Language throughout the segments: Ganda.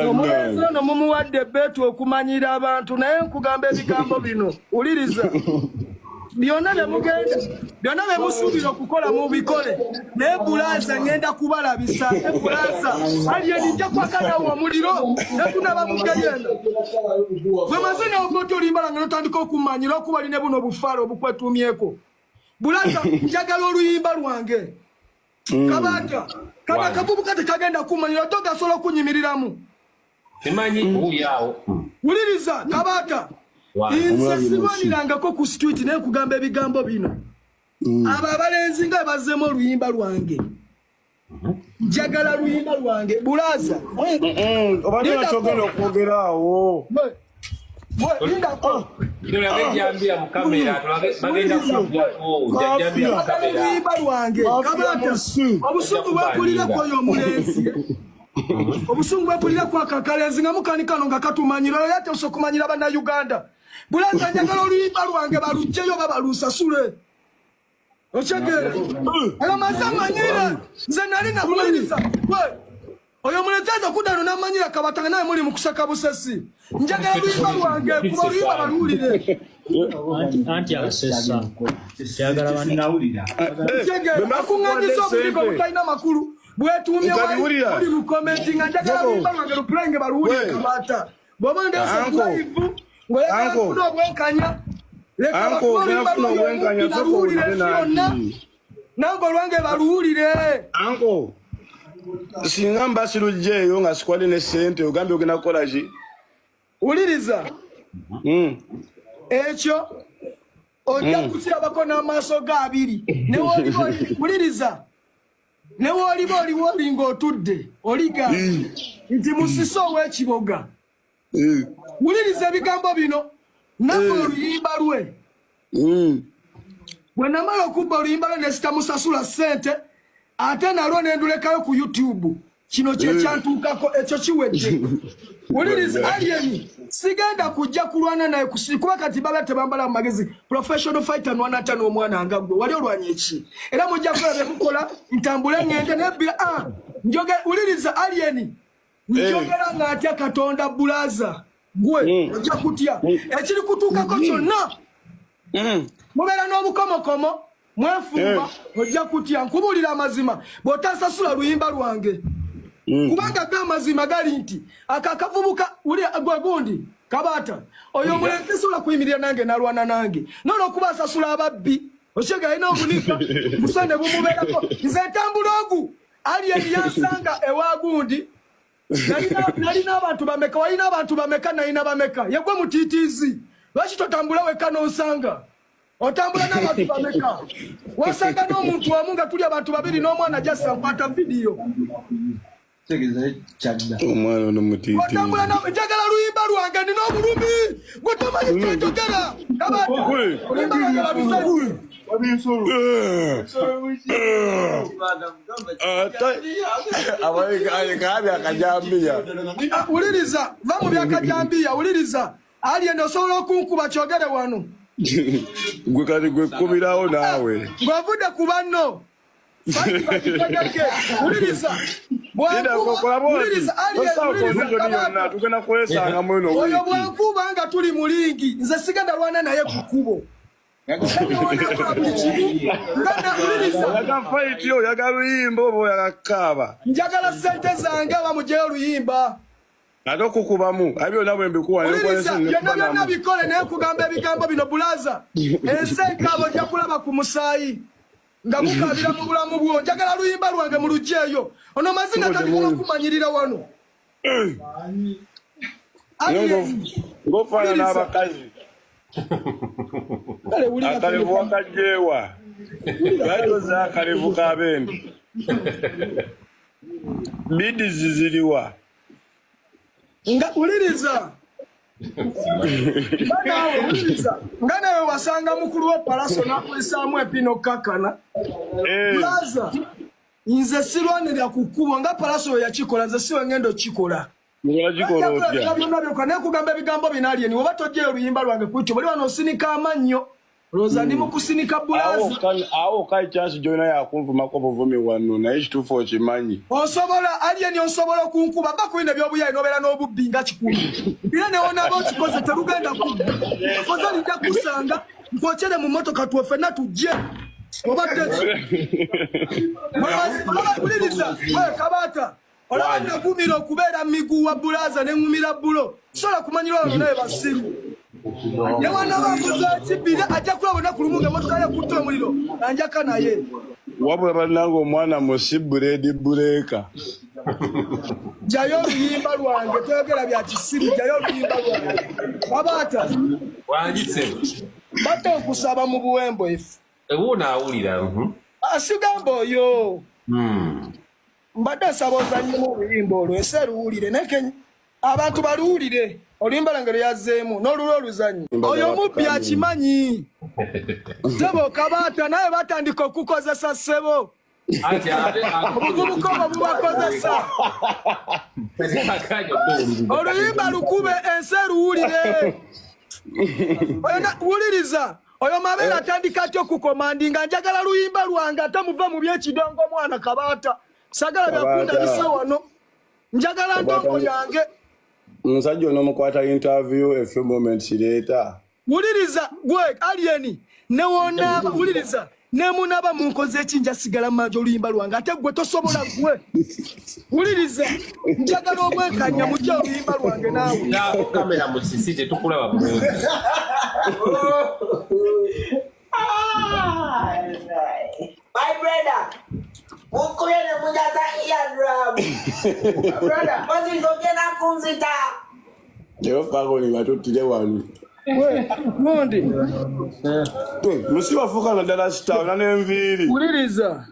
Omulenzi ono mumuwadde betu okumanyira abantu naye nkugamba ebigambo bino. Uliriza. Byonna bye musuubira okukola mu bikole. Naye Bulaza ngenda kubalabisa. Bulaza aliyeni nja kwakana wa muliro ne tunaba mugayenda. Bwe mazina ogoto Luyimba nga notandika okumanyira okuba line buno bufaalo obukwetumyeko. Bulaza njagala Oluyimba lwange. Kabata kaba kabubuka tekagenda kumanyira toga solo kunyimiriramu. Simanyi uyawo. Uliriza Kabata. Inse simanirangako ku street naye kugamba ebigambo bino. Aba abalenzi nga Bazeemu Oluyimba lwange. Njagala Luyimba lwange. Bulaza. Obadde nachogera okwogerawo. Linda ko. Amajambiya mu kamera bagenda kubyako Amajambiya mu kamera. Luyimba lwange. Kabata. Obusungu bwakulira koyo omulenzi. Obusungu bwakulira kwa kakalenzi nga mukanikano nga katumanyira yate osokumanyira bana Uganda. Bulaza njagala Oluyimba lwange balujjeyo babalusasule. Ochegere. Ala mazamanyira. Nze nali na kuliriza. Oyo muleteza kudano namanyira Kabata naye muri mu kusaka busesi. Njagala Oluyimba lwange kuba Oluyimba balulire. Anti asesa. Syagala bani nawulira. Ochegere. Akungandisa obuliko butaina makulu. Bwetumye wali mu commenting njagala Oluyimba lwange lupulenge balulire Kabata. Bwabande live. Anko, nango lwange baluwulire. Anko, singa mbasirujjeeyo nga sikwali ne sente ogambye ogenda kukola ki? Uliriza. Ekyo ojja kukirabako n'amaaso ga abiri. Uliriza. Ne woli ng'otudde oliga nti musiso ow'ekiboga. Uliriza ebigambo bino nako Oluyimba lwe. Bwe namala okubba Oluyimba lwe ne sitamusasula sente ate nalwo nendulekayo ku YouTube. Kino kye kyantuukako ekyo kiwedde. Uliriza aliyeni sigenda kujja kulwana naye kuba kati baba tebambala mu magezi professional fighter nwanata n'omwana nga gwe wali olwanya eki. Era mujja kulaba kukola ntambule ngende nebbira njoge uliriza aliyeni. Njogera ng'atya Katonda Bulaza gwe ojja kutya ekiri kutuukako kyonna mubeera n'obukomokomo mwefumba ojja kutya nkubulira amazima bw'otasasula Luyimba lwange kubanga amazima gali nti akakavubuka uli gwe gundi Kabata oyo omulenzi sobola kuyimirira nange nalwana nange nono okuba asasula ababbi okyega alina obunika busane bumubeerako nze ntambula ogu aliyeni yansanga ewa gundi. Nalina abantu bameka walina abantu bameka nalina bameka yegwe mutitizi lwaki totambula weka n'osanga otambula n'abantu bameka wasanga n'omuntu wamu nga tuli abantu babiri n'omwana jasa nkwata vidiyo omwana ono mutitizi otambula njagala Luyimba lwange nina obulumi gwe tomanyi kyetogera Kabata Oluyimba lwange babisai Uliriza va mu by'Akajambiya uliriza aliyenda osobola okunkuba kyogere wano gwe kati gwe kubirawo naawe ng'ovudde ku banno uliriza oyo bwenkuba nga tuli mulingi nze sigenda lwana naye ku kkubo. Yaga Luyimba oba oyagakaaba njagala sente zange bamujeyo Luyimba ate okukubamu abyonna bwe mbikuwa byonna bikole naye kugamba ebigambo bino Bulaza ensi enkaabo ojja kulaba ku musaayi nga mukabira mu bulamu bwo njagala Luyimba lwange mu lugyeyo ono mazina talikola kumanyirira wano ng'ofaana n'abakazi akalevu wakajjeewa gajoza akalevu kabendi bidizi ziriwa nga uliriza nga nawe wasanga mukulu wa palaso nakulisaamu epino kakana Bulaza nze sirwanirira ku kkubo nga palaso yakikola nze siwe ngendo kikola byonna byokka naye kugamba ebigambo bino aliyeni oba tojjeyo Oluyimba lwange kuyityo bali wano osinika amannyo Roza ni mukusinika bulaza. Awo kai chance joina ya kumvuma ko buvumi wano na H24 chimanyi. Osobola alien osobola kunkuba bako ine byobuya inobera n'obubbi nga kikulu. Bira ne ona bo kikoze terugenda ku. Koza linda kusanga mpochele mu motoka tuofe na tujje. Obate. Mama kuliriza. Wewe kabata. Ola ndagumira okubera migu wa bulaza ne ngumira bulo. Sola kumanyira ono naye basiru. Yawana bakuza kibira ajja kulabona kulumunga motoka ya kutwa muliro. Anjaka naye. Wabula banango omwana musibure di bureka. Jayo Luyimba lwange toyogera bya kisiru jayo Luyimba lwange. Kabata. Wanjise. Bata okusaba mu buwembo ifu. Ewuna awulira. Asigambo yo. Mbadde saboza nnyo Luyimba olwo eseruwulire nekenya. Abantu baluwulire. Oluyimba lwange lyazeemu n'olulo oluzanyi. Oyo mubbi akimanyi. Sebo Kabata naye batandika okukozesa ssebo. Obugubukoba bubakozesa. Oluyimba lukube ensi eruwulire. Wuliriza. Oyo mabeera atandika atya okukomandinga njagala Luyimba lwange ate muve mu byekidongo mwana Kabata. Sagala byakunda bisa wano. Njagala ndongo yange. Musajja ono mukwata interview a few moments later. Wuliriza gwe alieni ne wona wuliriza ne munaba munkoze ekinja sigala manje Oluyimba lwange ate gwe tosobola gwe. Wuliriza njagala obwenkanya mu kyo Oluyimba lwange naawe. Na kamera musisi tetukulaba bulungi. My brother. Ukuyene munjaza iya drum. Brother, what's it going to kunzita? Yo fago ni batutire wanu. We, Mondi. Musi wafuka na dala star na nemviri. Wuliriza.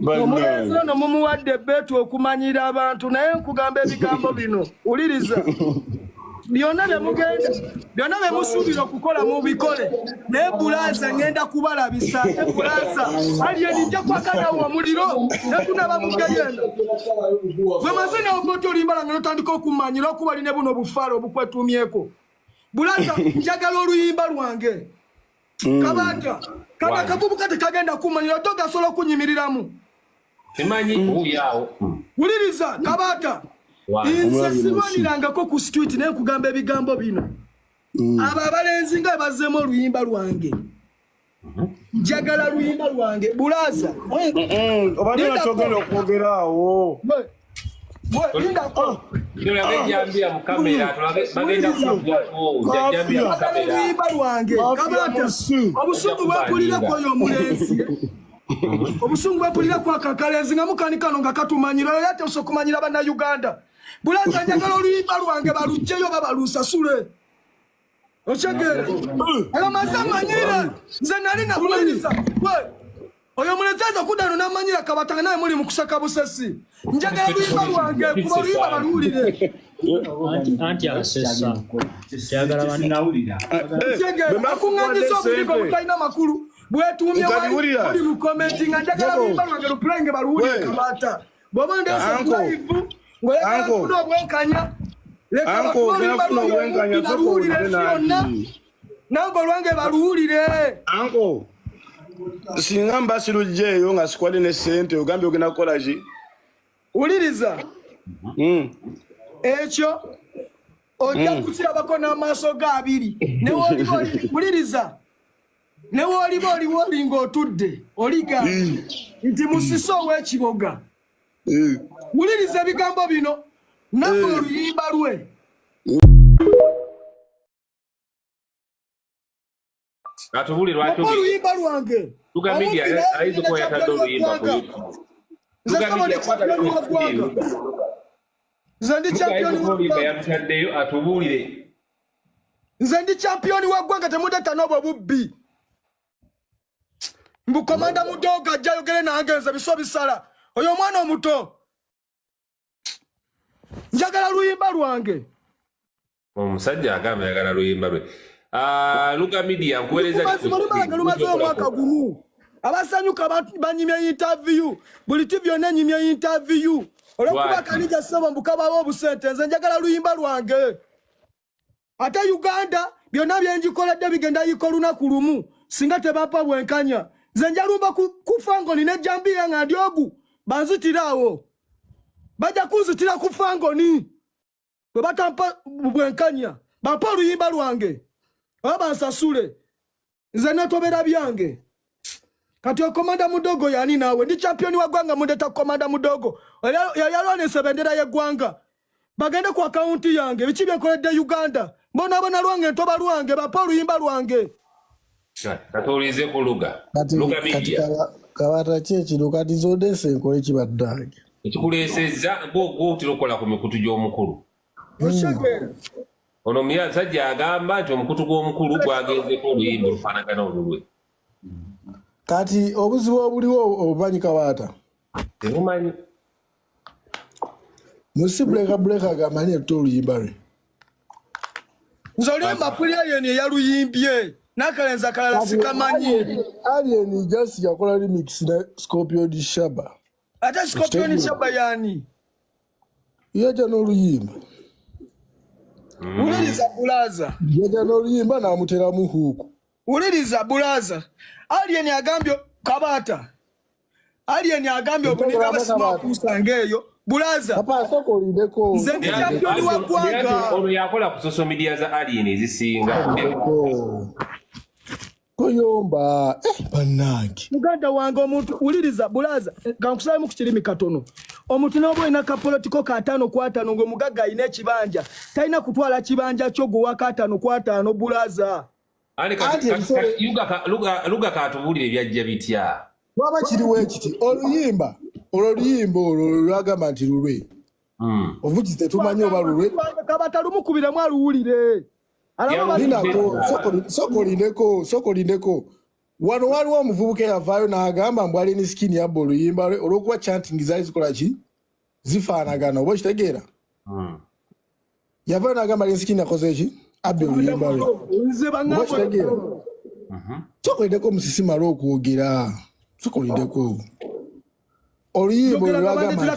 Omulezi ono mumuwadde betu okumanyira abantu naye nkugamba ebigambo bino. Wuliriza. Byonna bye musuubira okukola mu bikole naye bulaza ngenda kubalabisa ate bulaza aliyeni nja kwakana wa muliro nekunaba mugayenda gwe mazina ogoto Oluyimba lwange notandika okumanyira okuba line buno obufaalo obukwetuumyeko bulaza njagala Oluyimba lwange Kabata kana kabubu kate kagenda kumanyira togasobola okunyimiriramu Simanyi uyawo. Wuliriza Kabata inse siwanirangako ku street naye kugamba ebigambo bino. Abo abalenzi nga Bazeemu Oluyimba lwange. Njagala Luyimba lwange bulaza. Obadde natogenda okwogeraawo. Linda ko. Amajambiya mu kamera bagenda kuvuga Amajambiya mu kamera. Luyimba lwange. Kabata. Obusungu bwapulira kwa yo mulenzi. Obusungu bwapulira kwa kakalenzi nga mukanikano nga katumanyira yate osokumanyira bana Uganda. Bulaza njagala Oluyimba lwange balujjeyo babalusasule. Ochegere. Alo mazamanyira. Nze nali na kuliriza. We. Oyo mulezeza kudano namanyira Kabata naye muli mukusaka busesi. Njagala Luyimba lwange kuba Luyimba balulire. Anti asesa. Kyagala bani nawulira. Ochegere. Akunganyiza obuliko butaina makulu. Bwetumye wali mu commenting njagala Luyimba lwange lupulenge balulire Kabata. Bobonde live. Ngoya kuno bwenkanya. Anko benafuna obwenkanya balulire fiona. Nango lwange balulire. Anko singa mbasirujjeyo nga sikwali ne sente ogambe ogenda kukola ki? Wuliriza. Ekyo ojja kukirabako n'amaaso ga abiri. Ne woli wuliriza. Ne woli ng'otudde oliga nti musisi ow'ekiboga. Wuliriza ebigambo bino nako Oluyimba lwe. Atubulirwa Oluyimba lwange. Lugamidi aizo kwa yatado Luyimba kwa Lugamidi yakwata Luyimba. Nze champion Luyimba yataddeyo atubulire. Nze ndi champion wa ggwanga temudeta n'obwo bubbi. Mbu komanda mudoga ajja yogere nange nze biso bisala. Oyo mwana omuto. Njagala Luyimba lwange. Omusajja agamba yagala Luyimba lwe. Lugamidi yankuweereza mwaka gumu. Abasanyuka banyimye interview. Buli TV yonna nyimye interview. Olwokuba kanija sebo mbukabawo obusente nze njagala Luyimba lwange. Ate Uganda byonna byenjikoledde bigenda yiko lunaku lumu. singa tebapa bwenkanya nze njalumba kufango nine Jambiya nga ndyogu banzitirawo bajja kunzitira kufango ni bwe batampa bwenkanya bampa oluyimba lwange oba nsasule nze netobera byange kati okomanda mudogo yani nawe ndi champion wa gwanga mundeta komanda mudogo yalone sebendera ye gwanga bagende ku account yange bichibye nkoledde Uganda mbona abana lwange ntoba lwange bapa oluyimba lwange katolize ku luga media kabata chechi lukati zodese nkole kibaddange ekikuleseza go tirokola ku mikutu gy'omukulu oshagera ono myasajja agamba nti omukutu gw'omukulu gwagenze ko oluyimba lufaanagana olulwe kati obuzibu obuliwo obumanyi kabata tebumanyi musibuleka gamanyi eto oluyimba lwe nzolimba puliyeni yaluyimbye nakalenza kalala sikamanyi alien just yakola remix na Scorpion Shaba ate Scorpion Shaba yani yaja n'oluyimba uliriza bulaza yaja n'oluyimba n'amuteramu huku uliriza bulaza alien agambyo kabata alien agambyo obunika basima kusangeyo bulaza papa soko lindeko nze ndi champion wa gwanga ono yakola ku social media za alien ezisinga koyomba banangi muganda wange omuntu uliriza bulaza kankusaye mu kirimi katono omuntu nobo ina kapolitiko ka 5-5 ngo mugaga ine ekibanja talina kutwala kibanja kyo go wa 5-5 bulaza ali luga katubulire ebyajja bitya waba kiriwe ekiti oluyimba olwagamba nti lulwe ovugite tumanyi oba lulwe kabata lumukubira mwaluwulire soko lindeko wano waliwo omuvubuka eyavaayo n'agamba mbwali ni skini yabba oluyimba lwe olw'okuba chanting zaali zikola ki zifaanagana oba okitegeera yavaayo n'agamba ali skini akoze ki abba oluyimba lwe oba okitegeera soko lindeko musisimala okwogera soko lindeko oluyimba olwagamba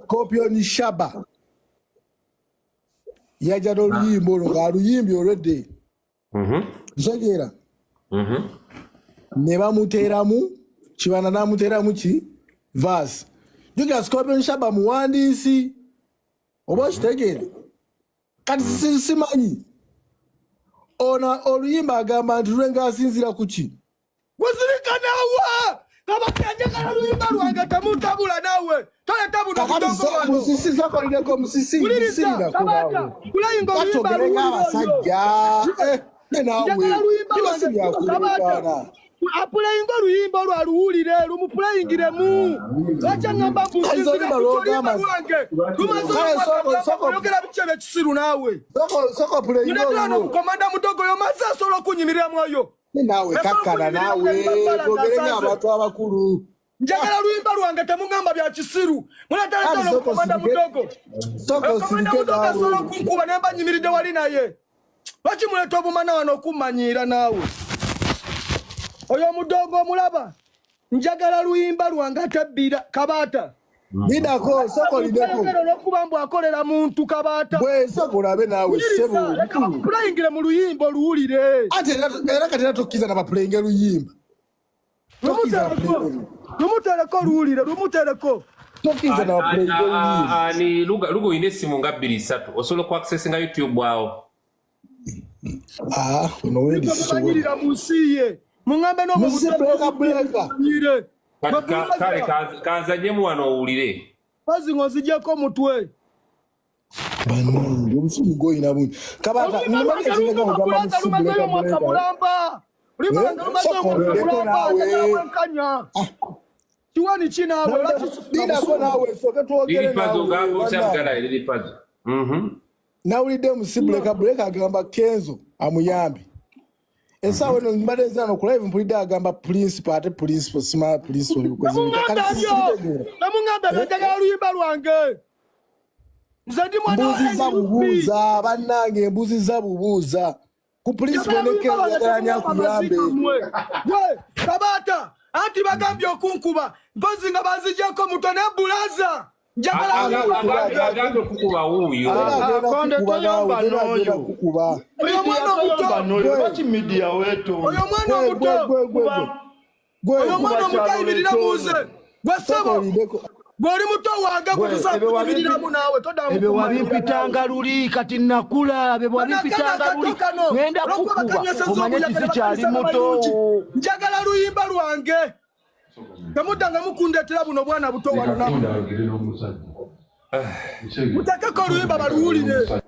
Scorpion Shaba yaja n'oluyimba olwo ng'aluyimbi olwedde ntegeera ne bamuteeramu kibanda n'amuteeramu ki vaasi jukira Scorpion Shaba muwandiisi oba okitegeera kati simanyi ona oluyimba agamba nti lwe ng'asinzira ku ki guzirikanawa kabakanjagala luyimba lwange temutabula nawe toletabula musisisakolireko musisirira kabata kulayinga oluyimba abasajja nenawe apulayinga oluyimba lwaluwulire lumupulayingiremu lwakyangamba mbusirumayogera bikyebyo ekisiru nawe neterano kukomanda mudogo yomaze asobola okunyimirira mwoyo nawe kakkana nawe ogerenya abantu abakulu njagala luyimba lwange temugamba bya kisiru muleteretano kukomanda mudogo komanda mudogo asobola okunkuba naye mbanyimiridde wali naye lwaki muleta obumana wano okumanyiira naawe oyo mudogo omulaba njagala luyimba lwange atebbira kabata bidako soko lideko okuba mbu akolera muntu kabata bwese kulabe nawe sebo pulayingire mu luyimba oluwulire ate era kati natokkiza nabapulayinga oluyimba lumutereko oluwulire lumutereko tokkiza nabapulayinga oluyimba ni luga oyina essimu nga 2-3 osobola okuaccessinga YouTube awo ono wendi sisobanyirira mu nsi ye mungambe n'omubuleka kale kanzanyemu wano owulire bazi ng'ozijjeko omutwe banange obusumu goyina bungi kabata kiwani kinaawe nawulidde musibuleka buleka agamba Kenzo amuyambe ensawo eno mbadde nzano ku live mpulidde agamba principal ate principal smart principal namungamba najagala luyimba lwange nze ndi mwana mbuzi za bubuuza bannange embuzi za bubuuza ku principal ne Kenzo yagalanya akuyambe kabata anti bagambye okunkuba mpozi nga banzigyeko mutwe ne bulaza njagala agambe kukuba wuyo konde toyomba noyo kukuba oyo mwana omuto lwaki media wetu oyo mwana omuto oyo mwana omuto ayimirira muze gwesebo gwoli muto wange gwetusakuyimiriramu naawe todamu ebe wabimpitanga luli kati nakula ebe wabimpitanga luli ngenda kukuba omanye tisikyali muto njagala luyimba lwange temudanga mukundetera buno bwana buto wano mutekeko oluyimba baluwulire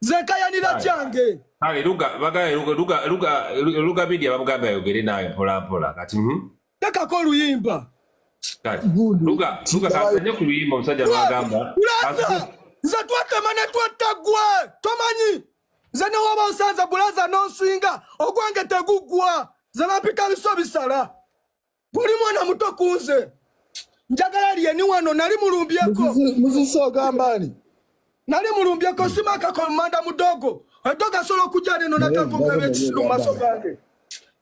zekayanira kyange ale luga media bamugamba ayogere naye mpolampola kati tekako oluyimba luga kasanye ku luyimba omusajja bagamba nze twatema ne twattagwa tomanyi nze newoba osanza bulaza nonsinga ogwange teguggwa nze bampika biso bisala guli mwana muto kunze njagala lyeni wano nali mulumbyeko muzisi ogambani nali mulumbyeko simakako manda mudogo edoga solo okujja neno natakomebe ekisiru maso gange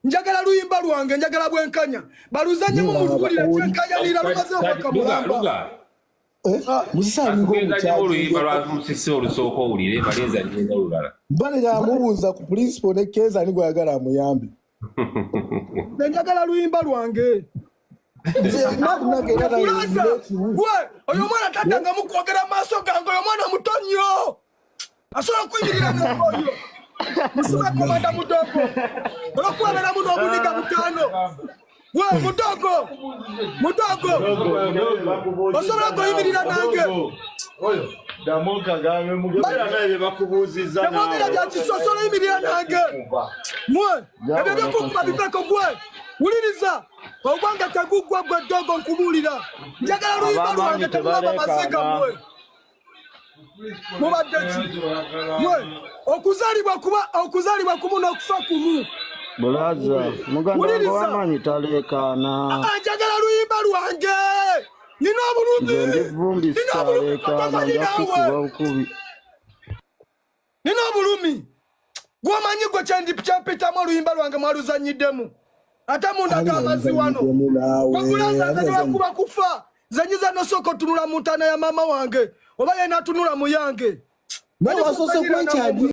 njagala luyimba lwange njagala bwenkanya baluzanyemu muluwulire kyenkayanira lumaze okwaka mulamba muzisi alinga oluyimba lwamusisi olusooka owulire balinza nyenda olulala bane yamubuuza ku principal ne keza ni gwayagala amuyambe njagala luyimba lwange oyo mwana tatanga mukwogera maaso gange oyo mwana muto nnyo asobola okuyimirira noyo musula komanda mudogo olwokuwaberamu n'obuniga butaano we mudogo osobola okuyimirira nange temwogera byakiso osobola oyimirira nange mwe ebyo byokukuba biveko gwe wuliriza ogwange teguggwa gwe dogo nkubuulira njagala luyimba lwange temulaba maziga mwe mubadde ki mwe okuzaalibwa kumu n'okufa kumu bulaza muganda w'amaanyi talekana njagala luyimba lwange nina obulumi nina obulumi gwomanyi gwe kyendikyempitamu oluyimba lwange mwaluzanyiddemu ate mundaga amazzi wano wagulaza nze niwakuba kufa zenyiza nosooka otunula mu ntaana ya maama wange oba yena atunula mu yange naye wasoose okwekyagi